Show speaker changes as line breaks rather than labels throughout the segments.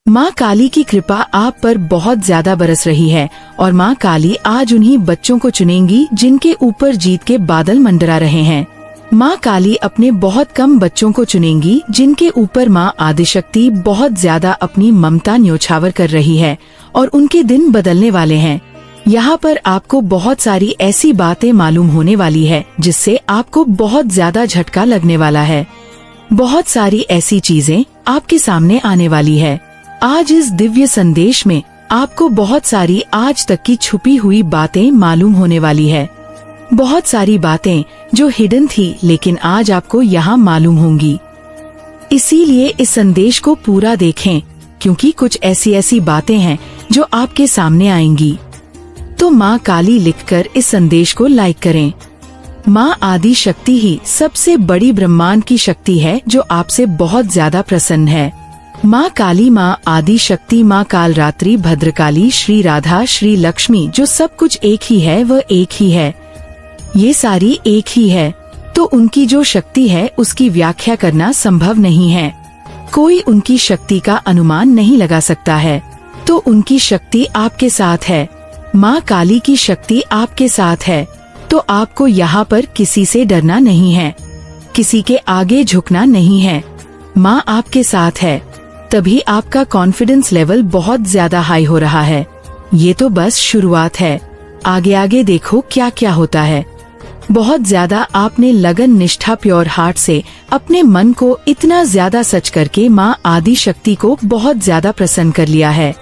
माँ काली की कृपा आप पर बहुत ज्यादा बरस रही है और माँ काली आज उन्हीं बच्चों को चुनेंगी जिनके ऊपर जीत के बादल मंडरा रहे हैं। माँ काली अपने बहुत कम बच्चों को चुनेंगी जिनके ऊपर माँ आदिशक्ति बहुत ज्यादा अपनी ममता न्योछावर कर रही है और उनके दिन बदलने वाले हैं। यहाँ पर आपको बहुत सारी ऐसी बातें मालूम होने वाली है जिससे आपको बहुत ज्यादा झटका लगने वाला है। बहुत सारी ऐसी चीजें आपके सामने आने वाली है। आज इस दिव्य संदेश में आपको बहुत सारी आज तक की छुपी हुई बातें मालूम होने वाली है। बहुत सारी बातें जो हिडन थी लेकिन आज आपको यहाँ मालूम होंगी। इसीलिए इस संदेश को पूरा देखें क्योंकि कुछ ऐसी बातें हैं जो आपके सामने आएंगी। तो माँ काली लिखकर इस संदेश को लाइक करें। माँ आदि शक्ति ही सबसे बड़ी ब्रह्मांड की शक्ति है जो आपसे बहुत ज्यादा प्रसन्न है। माँ काली, माँ आदि शक्ति, माँ कालरात्रि, भद्रकाली, श्री राधा, श्री लक्ष्मी, जो सब कुछ एक ही है वह एक ही है। ये सारी एक ही है। तो उनकी जो शक्ति है उसकी व्याख्या करना संभव नहीं है। कोई उनकी शक्ति का अनुमान नहीं लगा सकता है। तो उनकी शक्ति आपके साथ है। माँ काली की शक्ति आपके साथ है। तो आपको यहाँ पर किसी से डरना नहीं है, किसी के आगे झुकना नहीं है। माँ आपके साथ है, तभी आपका कॉन्फिडेंस लेवल बहुत ज्यादा हाई हो रहा है। ये तो बस शुरुआत है, आगे आगे देखो क्या क्या होता है। बहुत ज्यादा आपने लगन, निष्ठा, प्योर हार्ट से अपने मन को इतना ज्यादा सच करके माँ आदि शक्ति को बहुत ज्यादा प्रसन्न कर लिया है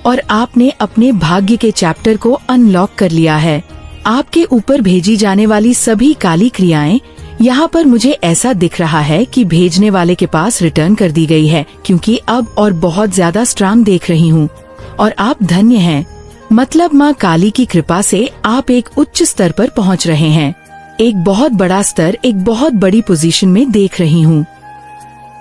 और आपने अपने भाग्य के चैप्टर को अनलॉक कर लिया है। आपके ऊपर भेजी जाने वाली सभी काली क्रियाएं यहाँ पर मुझे ऐसा दिख रहा है कि भेजने वाले के पास रिटर्न कर दी गई है, क्योंकि अब और बहुत ज्यादा स्ट्रांग देख रही हूँ और आप धन्य हैं। मतलब माँ काली की कृपा से आप एक उच्च स्तर पर पहुँच रहे हैं। एक बहुत बड़ा स्तर, एक बहुत बड़ी पोजीशन में देख रही हूँ।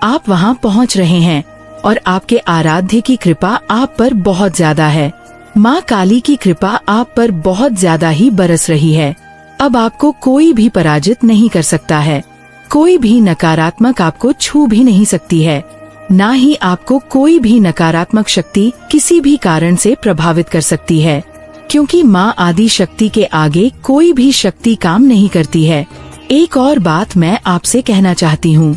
आप वहाँ पहुँच रहे हैं और आपके आराध्य की कृपा आप पर बहुत ज्यादा है। माँ काली की कृपा आप पर बहुत ज्यादा ही बरस रही है। अब आपको कोई भी पराजित नहीं कर सकता है। कोई भी नकारात्मक आपको छू भी नहीं सकती है। ना ही आपको कोई भी नकारात्मक शक्ति किसी भी कारण से प्रभावित कर सकती है, क्योंकि माँ आदि शक्ति के आगे कोई भी शक्ति काम नहीं करती है। एक और बात मैं आपसे कहना चाहती हूँ,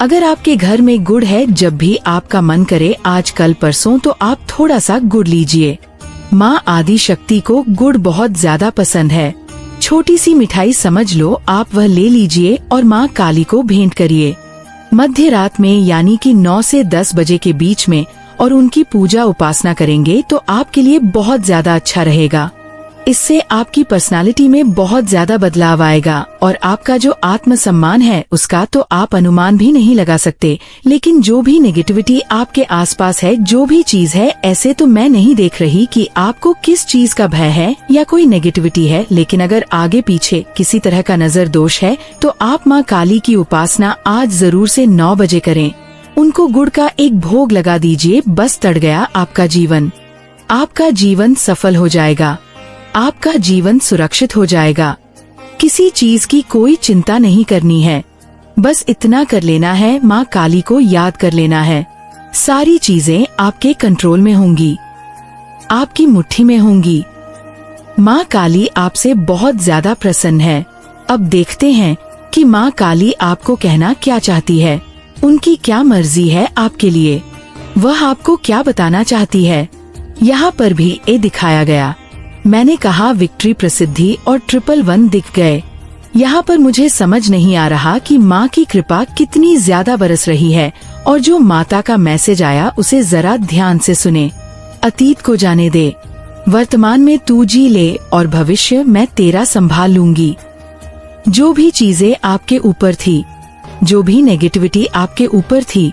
अगर आपके घर में गुड़ है, जब भी आपका मन करे आज कल परसों, तो आप थोड़ा सा गुड़ लीजिए। माँ आदि शक्ति को गुड़ बहुत ज्यादा पसंद है। छोटी सी मिठाई समझ लो, आप वह ले लीजिए और माँ काली को भेंट करिए। मध्य रात में यानी कि 9 से 10 बजे के बीच में और उनकी पूजा उपासना करेंगे तो आपके लिए बहुत ज्यादा अच्छा रहेगा। इससे आपकी पर्सनालिटी में बहुत ज्यादा बदलाव आएगा और आपका जो आत्मसम्मान है उसका तो आप अनुमान भी नहीं लगा सकते। लेकिन जो भी नेगेटिविटी आपके आसपास है, जो भी चीज है, ऐसे तो मैं नहीं देख रही कि आपको किस चीज का भय है या कोई नेगेटिविटी है। लेकिन अगर आगे पीछे किसी तरह का नजर दोष है तो आप माँ काली की उपासना आज जरूर से 9 बजे करें। उनको गुड़ का एक भोग लगा दीजिए, बस तड़ गया आपका जीवन। आपका जीवन सफल हो जाएगा, आपका जीवन सुरक्षित हो जाएगा। किसी चीज की कोई चिंता नहीं करनी है, बस इतना कर लेना है, माँ काली को याद कर लेना है। सारी चीजें आपके कंट्रोल में होंगी, आपकी मुट्ठी में होंगी। माँ काली आपसे बहुत ज्यादा प्रसन्न है। अब देखते हैं कि माँ काली आपको कहना क्या चाहती है, उनकी क्या मर्जी है आपके लिए, वह आपको क्या बताना चाहती है। यहाँ पर भी ये दिखाया गया। मैंने कहा विक्ट्री, प्रसिद्धि और 111 दिख गए। यहाँ पर मुझे समझ नहीं आ रहा कि माँ की कृपा कितनी ज्यादा बरस रही है और जो माता का मैसेज आया उसे जरा ध्यान से सुने। अतीत को जाने दे, वर्तमान में तू जी ले और भविष्य मैं तेरा संभाल लूंगी। जो भी चीजें आपके ऊपर थी, जो भी नेगेटिविटी आपके ऊपर थी,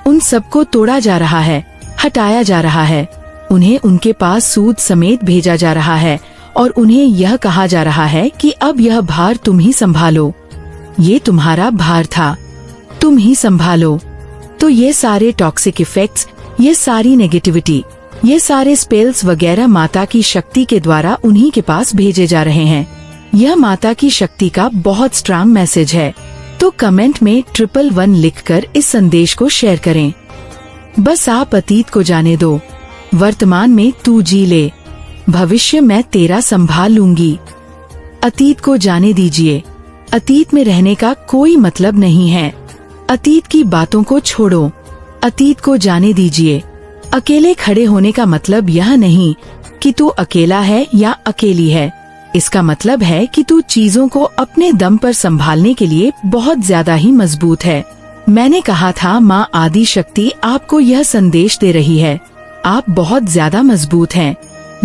उन सबको तोड़ा जा रहा है, हटाया जा रहा है। उन्हें उनके पास सूद समेत भेजा जा रहा है और उन्हें यह कहा जा रहा है कि अब यह भार तुम ही संभालो, ये तुम्हारा भार था, तुम ही संभालो। तो ये सारे टॉक्सिक इफेक्ट्स, ये सारी नेगेटिविटी, ये सारे स्पेल्स वगैरह माता की शक्ति के द्वारा उन्हीं के पास भेजे जा रहे हैं। यह माता की शक्ति का बहुत स्ट्रांग मैसेज है। तो कमेंट में 111 लिखकर इस संदेश को शेयर करें। बस आप अतीत को जाने दो, वर्तमान में तू जी ले, भविष्य मैं तेरा संभाल लूंगी। अतीत को जाने दीजिए, अतीत में रहने का कोई मतलब नहीं है। अतीत की बातों को छोड़ो, अतीत को जाने दीजिए। अकेले खड़े होने का मतलब यह नहीं कि तू अकेला है या अकेली है। इसका मतलब है कि तू चीजों को अपने दम पर संभालने के लिए बहुत ज्यादा ही मजबूत है। मैंने कहा था माँ आदि शक्ति आपको यह संदेश दे रही है, आप बहुत ज्यादा मजबूत हैं।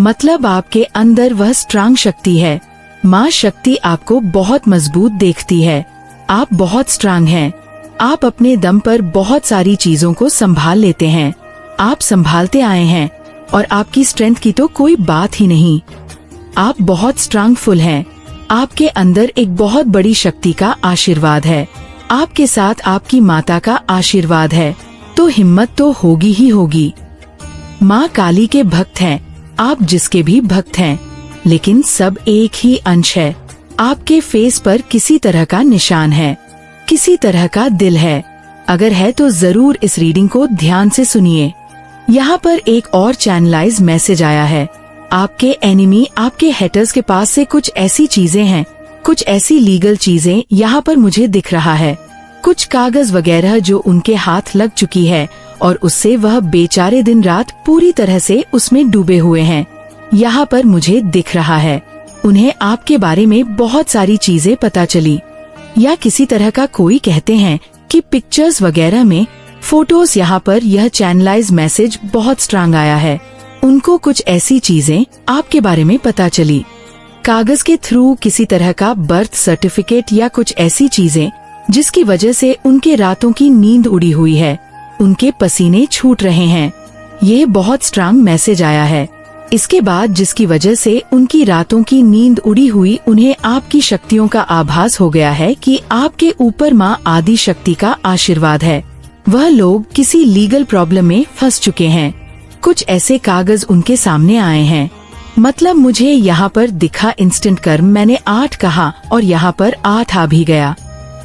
मतलब आपके अंदर वह स्ट्रांग शक्ति है। माँ शक्ति आपको बहुत मजबूत देखती है। आप बहुत स्ट्रांग हैं। आप अपने दम पर बहुत सारी चीजों को संभाल लेते हैं। आप संभालते आए हैं और आपकी स्ट्रेंथ की तो कोई बात ही नहीं। आप बहुत स्ट्रांगफुल हैं। आपके अंदर एक बहुत बड़ी शक्ति का आशीर्वाद है। आपके साथ आपकी माता का आशीर्वाद है, तो हिम्मत तो होगी ही होगी। माँ काली के भक्त हैं, आप जिसके भी भक्त हैं, लेकिन सब एक ही अंश है। आपके फेस पर किसी तरह का निशान है, किसी तरह का दिल है। अगर है तो जरूर इस रीडिंग को ध्यान से सुनिए। यहाँ पर एक और चैनलाइज मैसेज आया है। आपके एनिमी, आपके हेटर्स के पास से कुछ ऐसी चीजें हैं, कुछ ऐसी लीगल चीजें यहाँ पर मुझे दिख रहा है, कुछ कागज वगैरह जो उनके हाथ लग चुकी है और उससे वह बेचारे दिन रात पूरी तरह से उसमें डूबे हुए हैं। यहाँ पर मुझे दिख रहा है उन्हें आपके बारे में बहुत सारी चीजें पता चली, या किसी तरह का कोई कहते हैं कि पिक्चर्स वगैरह में, फोटोज। यहाँ पर यह चैनलाइज मैसेज बहुत स्ट्रांग आया है। उनको कुछ ऐसी चीजें आपके बारे में पता चली, कागज के थ्रू, किसी तरह का बर्थ सर्टिफिकेट या कुछ ऐसी चीजें जिसकी वजह से उनके रातों की नींद उड़ी हुई है, उनके पसीने छूट रहे हैं। ये बहुत स्ट्रांग मैसेज आया है। इसके बाद जिसकी वजह से उनकी रातों की नींद उड़ी हुई, उन्हें आपकी शक्तियों का आभास हो गया है कि आपके ऊपर माँ आदि शक्ति का आशीर्वाद है। वह लोग किसी लीगल प्रॉब्लम में फंस चुके हैं। कुछ ऐसे कागज उनके सामने आए हैं। मतलब मुझे यहाँ पर दिखा इंस्टेंट कर्म, मैंने 8 कहा और यहाँ पर 8 आ भी गया।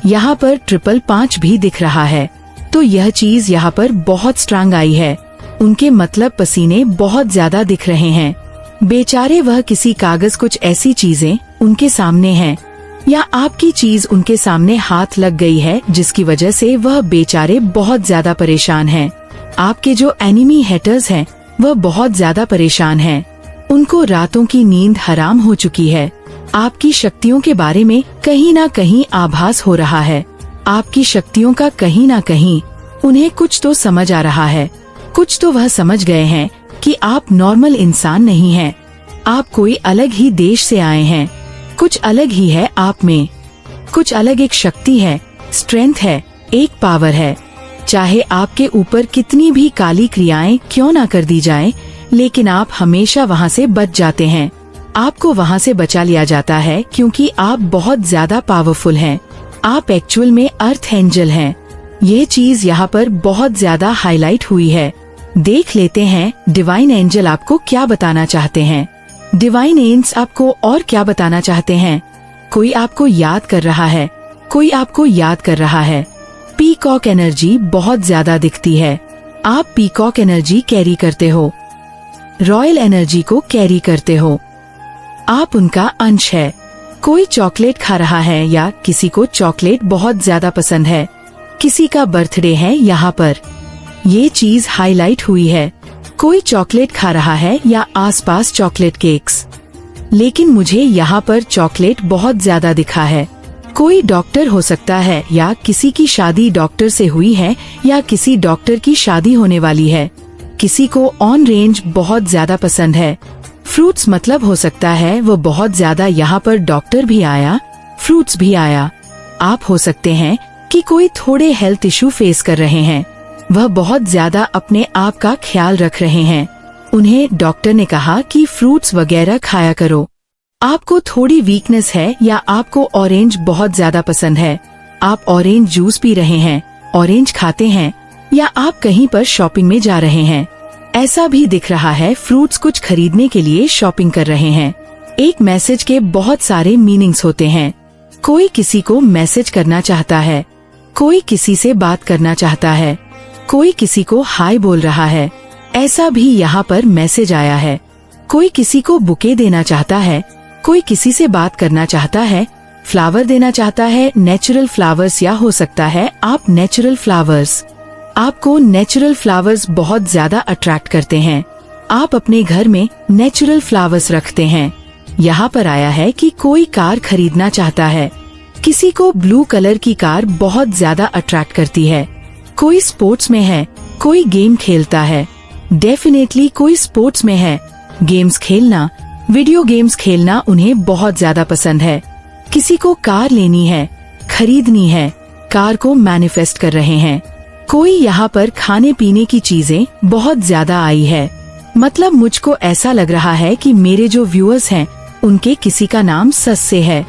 यहाँ पर 555 भी दिख रहा है, तो यह चीज यहाँ पर बहुत स्ट्रांग आई है। उनके मतलब पसीने बहुत ज्यादा दिख रहे हैं। बेचारे वह किसी कागज, कुछ ऐसी चीजें उनके सामने हैं, या आपकी चीज उनके सामने हाथ लग गई है, जिसकी वजह से वह बेचारे बहुत ज्यादा परेशान हैं। आपके जो एनिमी हेटर्स हैं वह बहुत ज्यादा परेशान हैं। उनको रातों की नींद हराम हो चुकी है। आपकी शक्तियों के बारे में कहीं ना कहीं आभास हो रहा है। आपकी शक्तियों का कहीं ना कहीं उन्हें कुछ तो समझ आ रहा है। कुछ तो वह समझ गए हैं कि आप नॉर्मल इंसान नहीं हैं। आप कोई अलग ही देश से आए हैं। कुछ अलग ही है आप में, कुछ अलग एक शक्ति है, स्ट्रेंथ है, एक पावर है। चाहे आपके ऊपर कितनी भी काली क्रियाएं क्यों ना कर दी जाएं, लेकिन आप हमेशा वहाँ से बच जाते हैं। आपको वहाँ से बचा लिया जाता है क्योंकि आप बहुत ज्यादा पावरफुल हैं। आप एक्चुअल में अर्थ एंजल हैं। ये चीज यहाँ पर बहुत ज्यादा हाईलाइट हुई है। देख लेते हैं डिवाइन एंजल आपको क्या बताना चाहते हैं। डिवाइन एंजल्स आपको और क्या बताना चाहते हैं। कोई आपको याद कर रहा है, कोई आपको याद कर रहा है। पीकॉक एनर्जी बहुत ज्यादा दिखती है। आप पीकॉक एनर्जी कैरी करते हो, रॉयल एनर्जी को कैरी करते हो। आप उनका अंश है। कोई चॉकलेट खा रहा है या किसी को चॉकलेट बहुत ज्यादा पसंद है, किसी का बर्थडे है, यहाँ पर ये चीज हाईलाइट हुई है। कोई चॉकलेट खा रहा है या आसपास चॉकलेट केक्स, लेकिन मुझे यहाँ पर चॉकलेट बहुत ज्यादा दिखा है। कोई डॉक्टर हो सकता है या किसी की शादी डॉक्टर से हुई है या किसी डॉक्टर की शादी होने वाली है। किसी को ऑन रेंज बहुत ज्यादा पसंद है। फ्रूट्स मतलब हो सकता है वो बहुत ज्यादा, यहाँ पर डॉक्टर भी आया, फ्रूट्स भी आया। आप हो सकते हैं कि कोई थोड़े हेल्थ इशू फेस कर रहे हैं। वह बहुत ज्यादा अपने आप का ख्याल रख रहे हैं। उन्हें डॉक्टर ने कहा कि फ्रूट्स वगैरह खाया करो। आपको थोड़ी वीकनेस है या आपको ऑरेंज बहुत ज्यादा पसंद है, आप ऑरेंज जूस पी रहे हैं, ऑरेंज खाते हैं, या आप कहीं पर शॉपिंग में जा रहे हैं। ऐसा भी दिख रहा है फ्रूट्स कुछ खरीदने के लिए शॉपिंग कर रहे हैं। एक मैसेज के बहुत सारे मीनिंग्स होते हैं। कोई किसी को मैसेज करना चाहता है, कोई किसी से बात करना चाहता है, कोई किसी को हाय बोल रहा है, ऐसा भी यहाँ पर मैसेज आया है। कोई किसी को बुके देना चाहता है, कोई किसी से बात करना चाहता है, फ्लावर देना चाहता है, नेचुरल फ्लावर्स, या हो सकता है आप नेचुरल फ्लावर्स। आपको नेचुरल फ्लावर्स बहुत ज्यादा अट्रैक्ट करते हैं। आप अपने घर में नेचुरल फ्लावर्स रखते हैं। यहाँ पर आया है कि कोई कार खरीदना चाहता है। किसी को ब्लू कलर की कार बहुत ज्यादा अट्रैक्ट करती है। कोई स्पोर्ट्स में है, कोई गेम खेलता है। डेफिनेटली कोई स्पोर्ट्स में है। गेम्स खेलना, वीडियो गेम्स खेलना उन्हें बहुत ज्यादा पसंद है। किसी को कार लेनी है, खरीदनी है, कार को मैनिफेस्ट कर रहे हैं। कोई यहाँ पर खाने पीने की चीजें बहुत ज्यादा आई है। मतलब मुझको ऐसा लग रहा है कि मेरे जो व्यूअर्स हैं उनके किसी का नाम सस से है,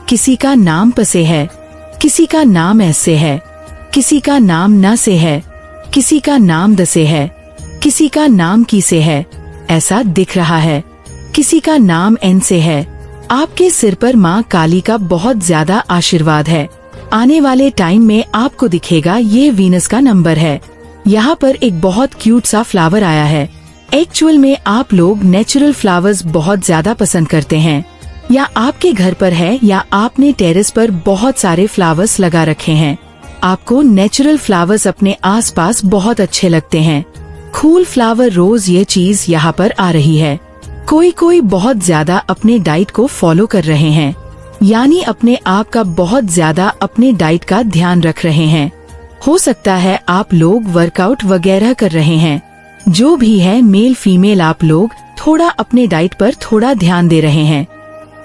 किसी का नाम प से है, किसी का नाम एस से है, किसी का नाम न से है, किसी का नाम द से है, किसी का नाम की से है, ऐसा दिख रहा है। किसी का नाम एन से है। आपके सिर पर माँ काली का बहुत ज्यादा आशीर्वाद है। आने वाले टाइम में आपको दिखेगा ये वीनस का नंबर है। यहाँ पर एक बहुत क्यूट सा फ्लावर आया है। एक्चुअल में आप लोग नेचुरल फ्लावर्स बहुत ज्यादा पसंद करते हैं, या आपके घर पर है या आपने टेरेस पर बहुत सारे फ्लावर्स लगा रखे हैं। आपको नेचुरल फ्लावर्स अपने आसपास बहुत अच्छे लगते हैं। फूल, फ्लावर, रोज, ये चीज यहाँ पर आ रही है। कोई बहुत ज्यादा अपने डाइट को फॉलो कर रहे हैं, यानी अपने आप का बहुत ज्यादा अपने डाइट का ध्यान रख रहे हैं। हो सकता है आप लोग वर्कआउट वगैरह कर रहे हैं। जो भी है, मेल फीमेल, आप लोग थोड़ा अपने डाइट पर थोड़ा ध्यान दे रहे हैं।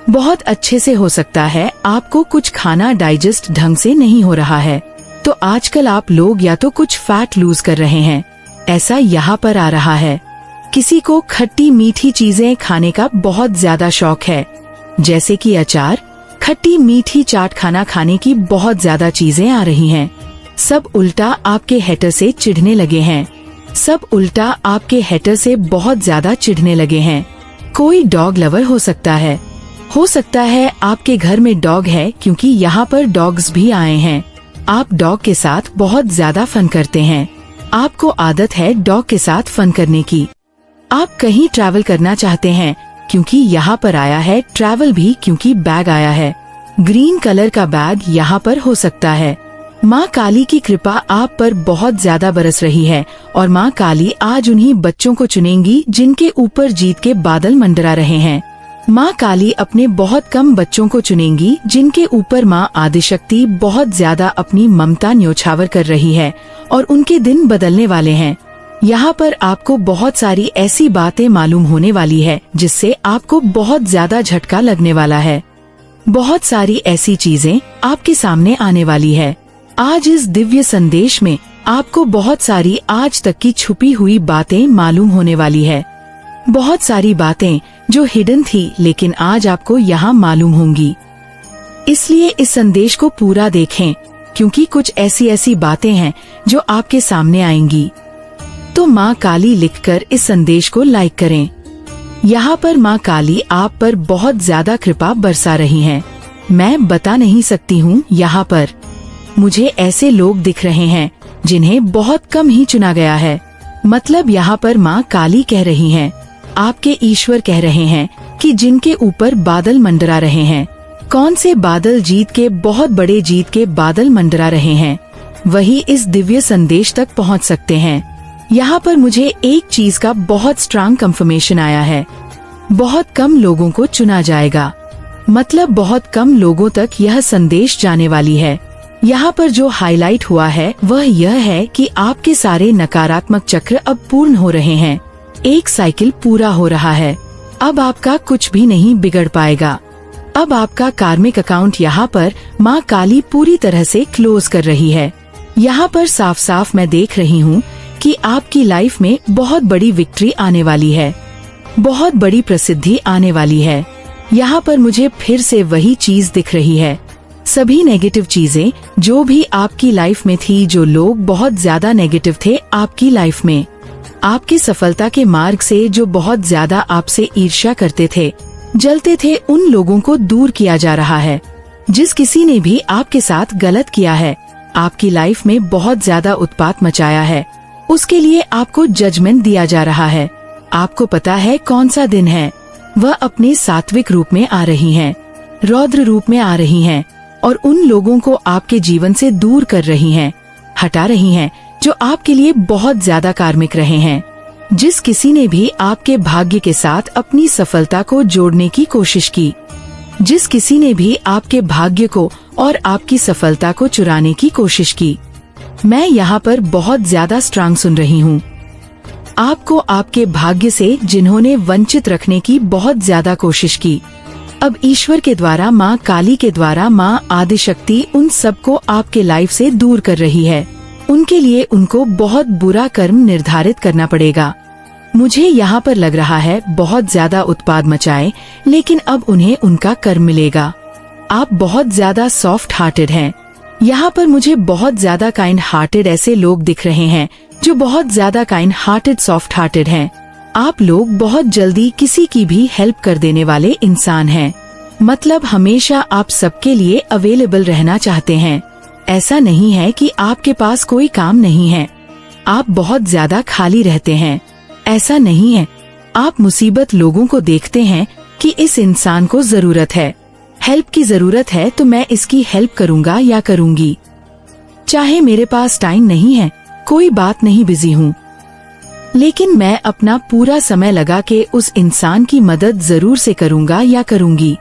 बहुत अच्छे से हो सकता है आपको कुछ खाना डाइजेस्ट ढंग से नहीं हो रहा है, तो आजकल आप लोग या तो कुछ फैट लूज कर रहे हैं, ऐसा यहाँ पर आ रहा है। किसी को खट्टी मीठी चीजें खाने का बहुत ज्यादा शौक है, जैसे कि अचार, खट्टी मीठी चाट खाना खाने की बहुत ज्यादा चीजें आ रही हैं। सब उल्टा आपके हेटर से चिढ़ने लगे हैं। सब उल्टा आपके हेटर से बहुत ज्यादा चिढ़ने लगे हैं। कोई डॉग लवर हो सकता है आपके घर में डॉग है, क्योंकि यहाँ पर डॉग्स भी आए हैं। आप डॉग के साथ बहुत ज्यादा फन करते हैं। आपको आदत है डॉग के साथ फन करने की। आप कहीं ट्रैवल करना चाहते हैं, क्योंकि यहाँ पर आया है ट्रैवल भी, क्योंकि बैग आया है। ग्रीन कलर का बैग यहाँ पर हो सकता है। माँ काली की कृपा आप पर बहुत ज्यादा बरस रही है, और माँ काली आज उन्हीं बच्चों को चुनेंगी जिनके ऊपर जीत के बादल मंडरा रहे हैं। माँ काली अपने बहुत कम बच्चों को चुनेंगी जिनके ऊपर माँ आदिशक्ति बहुत ज्यादा अपनी ममता न्योछावर कर रही है, और उनके दिन बदलने वाले हैं। यहाँ पर आपको बहुत सारी ऐसी बातें मालूम होने वाली है जिससे आपको बहुत ज्यादा झटका लगने वाला है। बहुत सारी ऐसी चीजें आपके सामने आने वाली है। आज इस दिव्य संदेश में आपको बहुत सारी आज तक की छुपी हुई बातें मालूम होने वाली है। बहुत सारी बातें जो हिडन थी, लेकिन आज आपको यहाँ मालूम होंगी। इसलिए इस संदेश को पूरा देखें, क्योंकि कुछ ऐसी बातें हैं जो आपके सामने आएंगी। तो माँ काली लिखकर इस संदेश को लाइक करें। यहाँ पर माँ काली आप पर बहुत ज्यादा कृपा बरसा रही हैं। मैं बता नहीं सकती हूँ। यहाँ पर मुझे ऐसे लोग दिख रहे हैं जिन्हें बहुत कम ही चुना गया है। मतलब यहाँ पर माँ काली कह रही हैं, आपके ईश्वर कह रहे हैं कि जिनके ऊपर बादल मंडरा रहे हैं, कौन से बादल, जीत के, बहुत बड़े जीत के बादल मंडरा रहे हैं, वही इस दिव्य संदेश तक पहुँच सकते हैं। यहाँ पर मुझे एक चीज का बहुत स्ट्रांग कंफर्मेशन आया है। बहुत कम लोगों को चुना जाएगा, मतलब बहुत कम लोगों तक यह संदेश जाने वाली है। यहाँ पर जो हाईलाइट हुआ है वह यह है कि आपके सारे नकारात्मक चक्र अब पूर्ण हो रहे हैं। एक साइकिल पूरा हो रहा है। अब आपका कुछ भी नहीं बिगड़ पाएगा। अब आपका कार्मिक अकाउंट यहाँ पर माँ काली पूरी तरह से क्लोज कर रही है। यहाँ पर साफ साफ मैं देख रही हूँ कि आपकी लाइफ में बहुत बड़ी विक्ट्री आने वाली है, बहुत बड़ी प्रसिद्धि आने वाली है। यहाँ पर मुझे फिर से वही चीज दिख रही है। सभी नेगेटिव चीजें जो भी आपकी लाइफ में थी, जो लोग बहुत ज्यादा नेगेटिव थे आपकी लाइफ में, आपकी सफलता के मार्ग से जो बहुत ज्यादा आपसे ईर्ष्या करते थे, जलते थे, उन लोगों को दूर किया जा रहा है। जिस किसी ने भी आपके साथ गलत किया है, आपकी लाइफ में बहुत ज्यादा उत्पात मचाया है, उसके लिए आपको जजमेंट दिया जा रहा है। आपको पता है कौन सा दिन है। वह अपने सात्विक रूप में आ रही हैं, रौद्र रूप में आ रही हैं और उन लोगों को आपके जीवन से दूर कर रही हैं, हटा रही हैं जो आपके लिए बहुत ज्यादा कार्मिक रहे हैं। जिस किसी ने भी आपके भाग्य के साथ अपनी सफलता को जोड़ने की कोशिश की, जिस किसी ने भी आपके भाग्य को और आपकी सफलता को चुराने की कोशिश की, मैं यहाँ पर बहुत ज्यादा स्ट्रांग सुन रही हूँ। आपको आपके भाग्य से जिन्होंने वंचित रखने की बहुत ज्यादा कोशिश की, अब ईश्वर के द्वारा, माँ काली के द्वारा, माँ आदिशक्ति उन सबको आपके लाइफ से दूर कर रही है। उनके लिए उनको बहुत बुरा कर्म निर्धारित करना पड़ेगा। मुझे यहाँ पर लग रहा है बहुत ज्यादा उत्पाद मचाए, लेकिन अब उन्हें उनका कर्म मिलेगा। आप बहुत ज्यादा सॉफ्ट हार्टेड हैं। यहाँ पर मुझे बहुत ज्यादा काइंड हार्टेड ऐसे लोग दिख रहे हैं जो बहुत ज्यादा काइंड हार्टेड, सॉफ्ट हार्टेड हैं। आप लोग बहुत जल्दी किसी की भी हेल्प कर देने वाले इंसान हैं। मतलब हमेशा आप सबके लिए अवेलेबल रहना चाहते हैं। ऐसा नहीं है कि आपके पास कोई काम नहीं है। आप बहुत ज्यादा खाली रहते हैं। ऐसा नहीं है। आप मुसीबत लोगों को देखते हैं कि इस इंसान को जरूरत है, हेल्प की जरूरत है, तो मैं इसकी हेल्प करूँगा या करूँगी। चाहे मेरे पास टाइम नहीं है, कोई बात नहीं, बिजी हूँ, लेकिन मैं अपना पूरा समय लगा के उस इंसान की मदद जरूर से करूँगा या करूँगी।